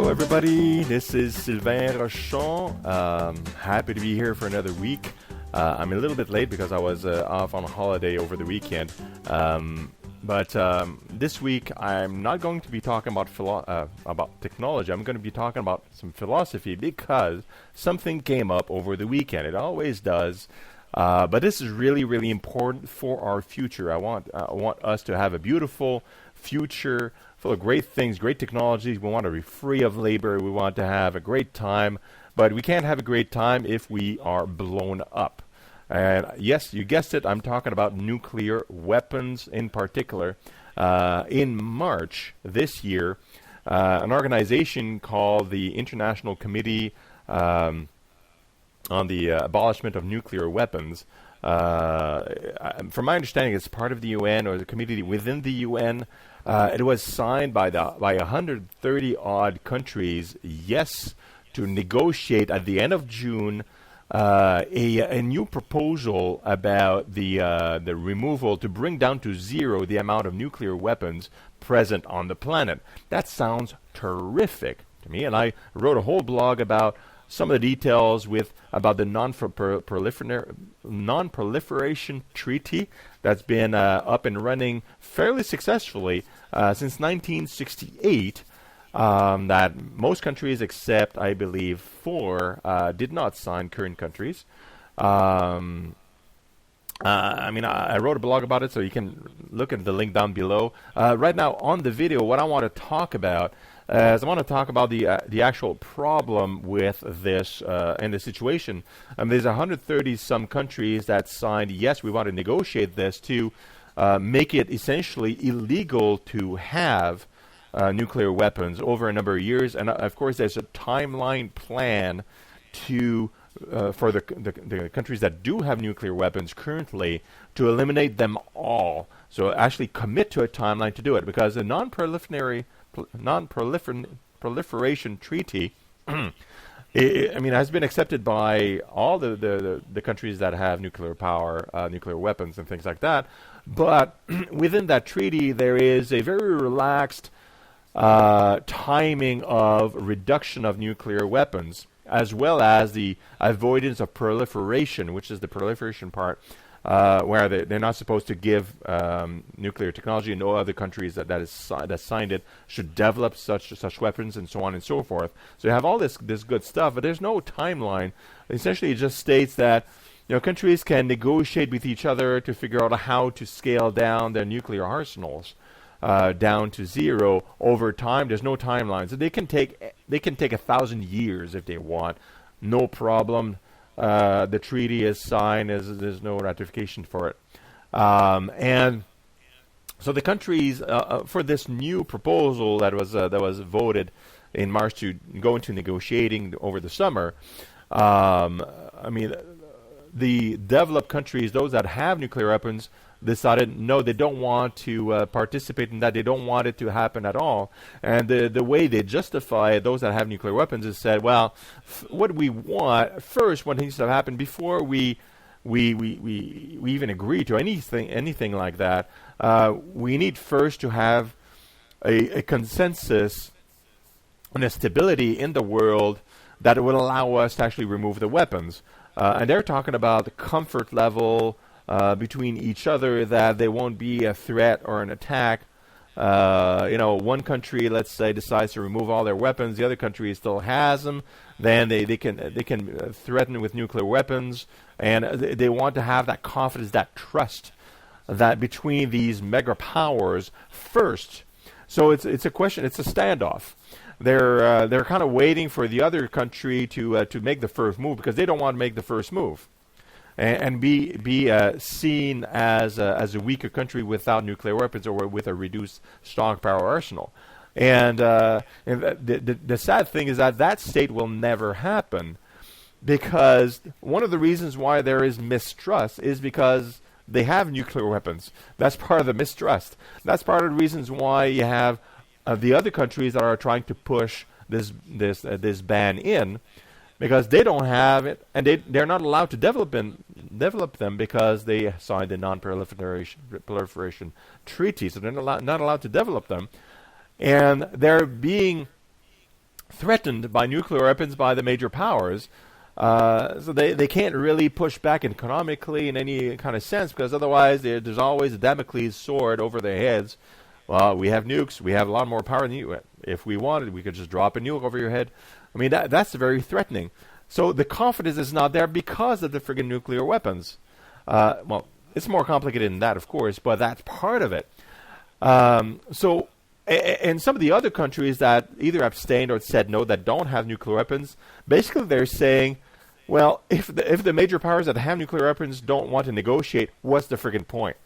Hello everybody, this is Sylvain Rochon. Happy to be here for another week. I'm a little bit late because I was off on a holiday over the weekend. But this week I'm not going to be talking about technology. I'm going to be talking about some philosophy because something came up over the weekend. It always does. But this is really, really important for our future. I want us to have a beautiful future full of great things, great technologies. We want to be free of labor. We want to have a great time. But we can't have a great time if we are blown up. And yes, you guessed it, I'm talking about nuclear weapons in particular. In March this year, an organization called the International Committee on the Abolishment of Nuclear Weapons, from my understanding, it's part of the UN or the committee within the UN. It was signed by 130-odd countries, yes, to negotiate at the end of June a new proposal about the removal to bring down to zero the amount of nuclear weapons present on the planet. That sounds terrific to me, and I wrote a whole blog about some of the details about the Non-Proliferation Treaty that's been up and running fairly successfully since 1968. That most countries except, I believe, 4 did not sign, current countries. I wrote a blog about it, so you can look at the link down below. Right now, on the video, what I want to talk about is I want to talk about the actual problem with this and the situation. There's 130-some countries that signed, yes, we want to negotiate this to make it essentially illegal to have nuclear weapons over a number of years, and of course there's a timeline plan to for the countries that do have nuclear weapons currently to eliminate them all. So actually commit to a timeline to do it, because the Non-Proliferation Treaty has been accepted by all the countries that have nuclear power, nuclear weapons and things like that. But within that treaty there is a very relaxed timing of reduction of nuclear weapons, as well as the avoidance of proliferation, which is the proliferation part, where they're not supposed to give nuclear technology, and no other countries that signed it should develop such weapons, and so on and so forth. So you have all this good stuff, but there's no timeline. Essentially, it just states that countries can negotiate with each other to figure out how to scale down their nuclear arsenals down to zero over time. There's no timeline, so they can take 1,000 years if they want, no problem. The treaty is signed, there's no ratification for it, and so the countries for this new proposal that was voted in March to go into negotiating over the summer. The developed countries, those that have nuclear weapons, decided no, they don't want to participate in that. They don't want it to happen at all. And the way they justify those that have nuclear weapons is said, well, what we want first, what needs to happen before we even agree to anything like that, we need first to have a consensus and a stability in the world that would allow us to actually remove the weapons. And they're talking about the comfort level between each other, that there won't be a threat or an attack. One country, let's say, decides to remove all their weapons, the other country still has them, then they can threaten with nuclear weapons, and they want to have that confidence, that trust, that between these mega powers first. So it's a question, it's a standoff. They're kind of waiting for the other country to make the first move, because they don't want to make the first move and be seen as a weaker country without nuclear weapons or with a reduced stockpile arsenal. And the sad thing is that state will never happen, because one of the reasons why there is mistrust is because they have nuclear weapons. That's part of the mistrust. That's part of the reasons why you have the other countries that are trying to push this ban in, because they don't have it, and they're not allowed to develop them because they signed the Non-Proliferation Treaty, so they're not allowed to develop them, and they're being threatened by nuclear weapons by the major powers. So they can't really push back economically in any kind of sense, because otherwise there's always a Damocles sword over their heads. Well, we have nukes. We have a lot more power than you. If we wanted, we could just drop a nuke over your head. I mean, that's very threatening. So the confidence is not there because of the friggin' nuclear weapons. Well, it's more complicated than that, of course, but that's part of it. So, and some of the other countries that either abstained or said no, that don't have nuclear weapons, basically they're saying, well, if the major powers that have nuclear weapons don't want to negotiate, what's the friggin' point?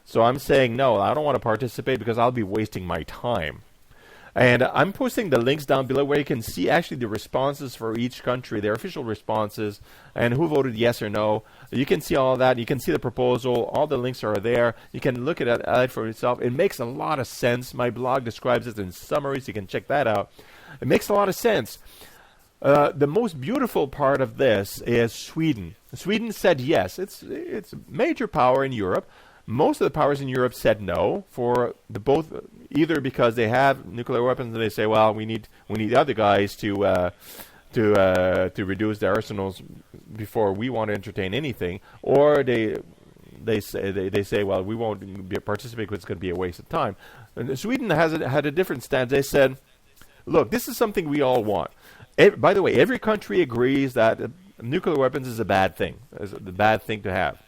So I'm saying no, I don't want to participate because I'll be wasting my time. And I'm posting the links down below where you can see actually the responses for each country, their official responses, and who voted yes or no. You can see all that. You can see the proposal. All the links are there. You can look at it for yourself. It makes a lot of sense. My blog describes it in summary, so you can check that out. It makes a lot of sense. The most beautiful part of this is Sweden. Sweden said yes. It's a major power in Europe. Most of the powers in Europe said no for the both, either because they have nuclear weapons and they say, well, we need the other guys to reduce their arsenals before we want to entertain anything, or they say, well, we won't participate because it's going to be a waste of time. And Sweden had a different stance. They said, look, this is something we all want. By the way, every country agrees that nuclear weapons is a bad thing. It's a bad thing to have.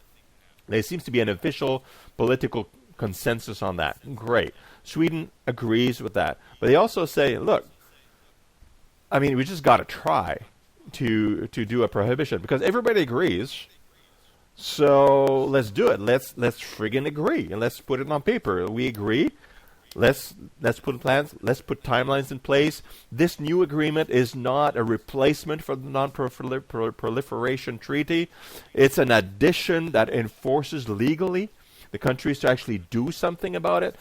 There seems to be an official political consensus on that. Great. Sweden agrees with that. But they also say, look, I mean, we just got to try to do a prohibition because everybody agrees. So let's do it. Let's friggin' agree and let's put it on paper. We agree. Let's put plans. Let's put timelines in place. This new agreement is not a replacement for the Non-Proliferation Treaty. It's an addition that enforces legally the countries to actually do something about it.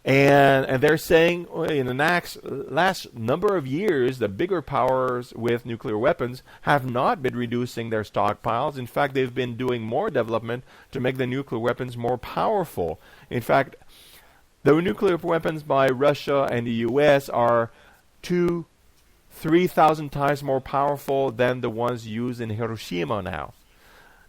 And they're saying in the last number of years, the bigger powers with nuclear weapons have not been reducing their stockpiles. In fact, they've been doing more development to make the nuclear weapons more powerful. In fact, the nuclear weapons by Russia and the U.S. are 3,000 times more powerful than the ones used in Hiroshima now.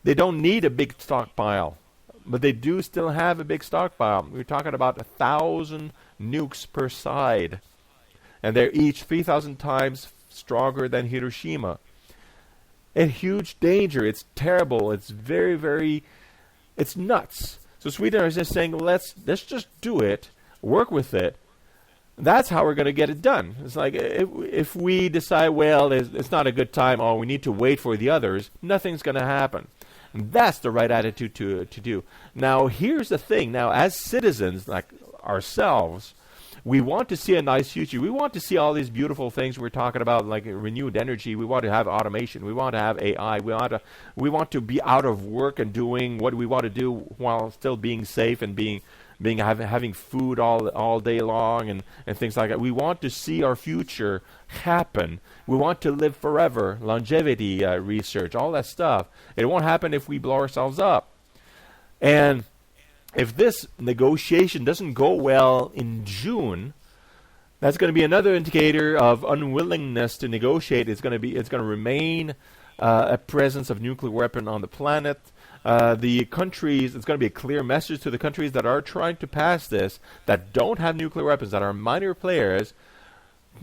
They don't need a big stockpile, but they do still have a big stockpile. We're talking about 1,000 nukes per side, and they're each 3,000 times stronger than Hiroshima. A huge danger. It's terrible. It's very, very, it's nuts. So Sweden is just saying, let's just do it, work with it. That's how we're going to get it done. It's like if we decide, well, it's not a good time, or we need to wait for the others, nothing's going to happen. And that's the right attitude to do. Now, here's the thing. Now, as citizens like ourselves, we want to see a nice future. We want to see all these beautiful things we're talking about, like renewed energy. We want to have automation. We want to have AI. We want to be out of work and doing what we want to do while still being safe and having food all day long and things like that. We want to see our future happen. We want to live forever. Longevity research, all that stuff. It won't happen if we blow ourselves up. And if this negotiation doesn't go well in June, that's going to be another indicator of unwillingness to negotiate. It's going to remain a presence of nuclear weapon on the planet. The countries, it's going to be a clear message to the countries that are trying to pass this, that don't have nuclear weapons, that are minor players,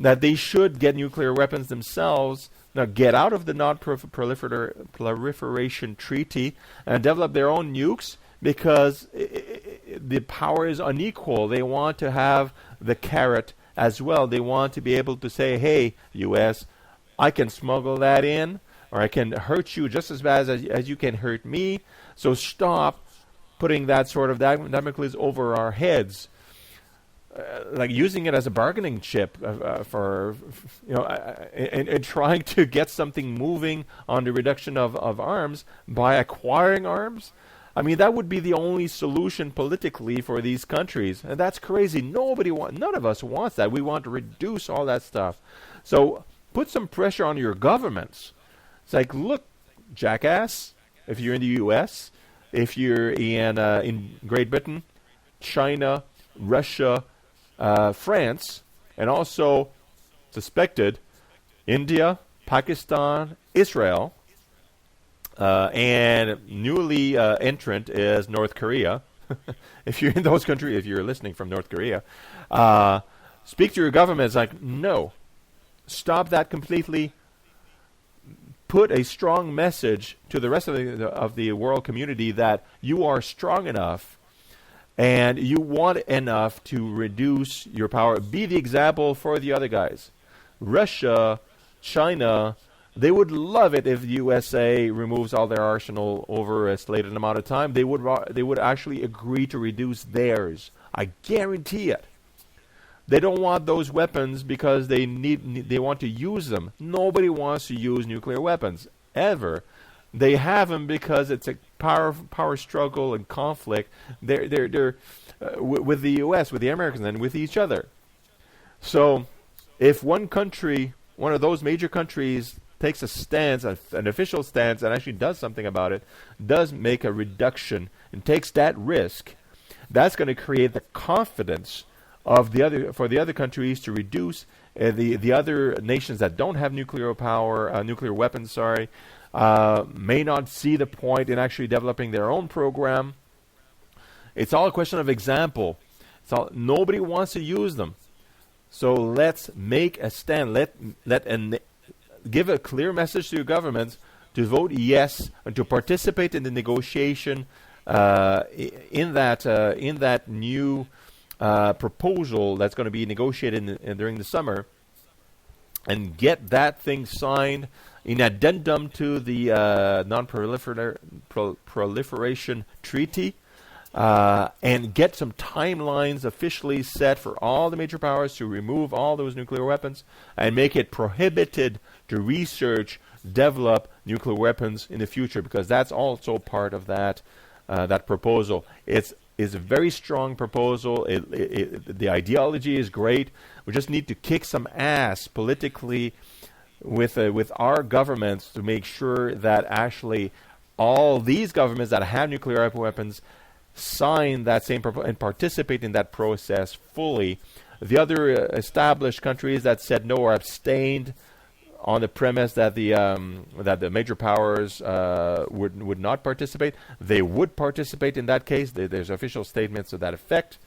that they should get nuclear weapons themselves. Now, get out of the Non-Proliferation Treaty and develop their own nukes, because the power is unequal. They want to have the carrot as well. They want to be able to say, hey, U.S., I can smuggle that in, or I can hurt you just as bad as you can hurt me. So stop putting that sort of Damocles over our heads, like using it as a bargaining chip and trying to get something moving on the reduction of arms by acquiring arms. I mean, that would be the only solution politically for these countries. And that's crazy. None of us wants that. We want to reduce all that stuff. So put some pressure on your governments. It's like, look, jackass, if you're in the U.S., if you're in Great Britain, China, Russia, France, and also suspected India, Pakistan, Israel, and newly entrant is North Korea. If you're in those countries, if you're listening from North Korea, speak to your government. It's like, no, stop that completely. Put a strong message to the rest of the world community that you are strong enough and you want enough to reduce your power. Be the example for the other guys. Russia, China, they would love it if the USA removes all their arsenal over a slated amount of time. They would actually agree to reduce theirs. I guarantee it. They don't want those weapons because they want to use them. Nobody wants to use nuclear weapons ever. They have them because it's a power struggle and conflict. They're with the U.S., with the Americans, and with each other. So, if one country, one of those major countries, takes a stance, an official stance, and actually does something about it, does make a reduction and takes that risk, that's going to create the confidence of for the other countries to reduce. The other nations that don't have nuclear weapons, may not see the point in actually developing their own program. It's all a question of example. Nobody wants to use them, so let's make a stand. Give a clear message to your governments to vote yes and to participate in the negotiation in that new proposal that's going to be negotiated during the summer, and get that thing signed in addendum to the Non-Proliferation Treaty, and get some timelines officially set for all the major powers to remove all those nuclear weapons and make it prohibited to research, develop nuclear weapons in the future, because that's also part of that proposal. It's a very strong proposal. The ideology is great. We just need to kick some ass politically with our governments to make sure that actually all these governments that have nuclear weapons sign that same proposal and participate in that process fully. The other established countries that said no or abstained on the premise that the major powers would not participate. They would participate in that case. There's official statements to that effect.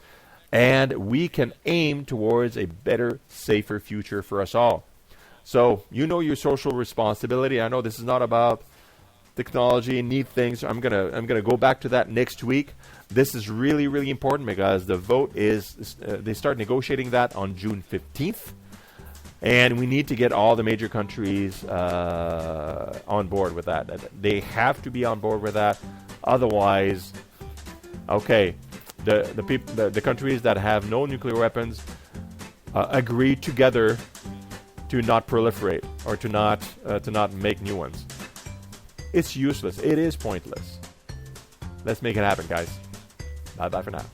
And we can aim towards a better, safer future for us all. So, you know your social responsibility. I know this is not about technology and neat things. I'm gonna go back to that next week. This is really, really important because the vote is, they start negotiating that on June 15th. And we need to get all the major countries on board with that. They have to be on board with that. Otherwise, okay, the countries that have no nuclear weapons agree together to not proliferate or to not make new ones. It's useless. It is pointless. Let's make it happen, guys. Bye-bye for now.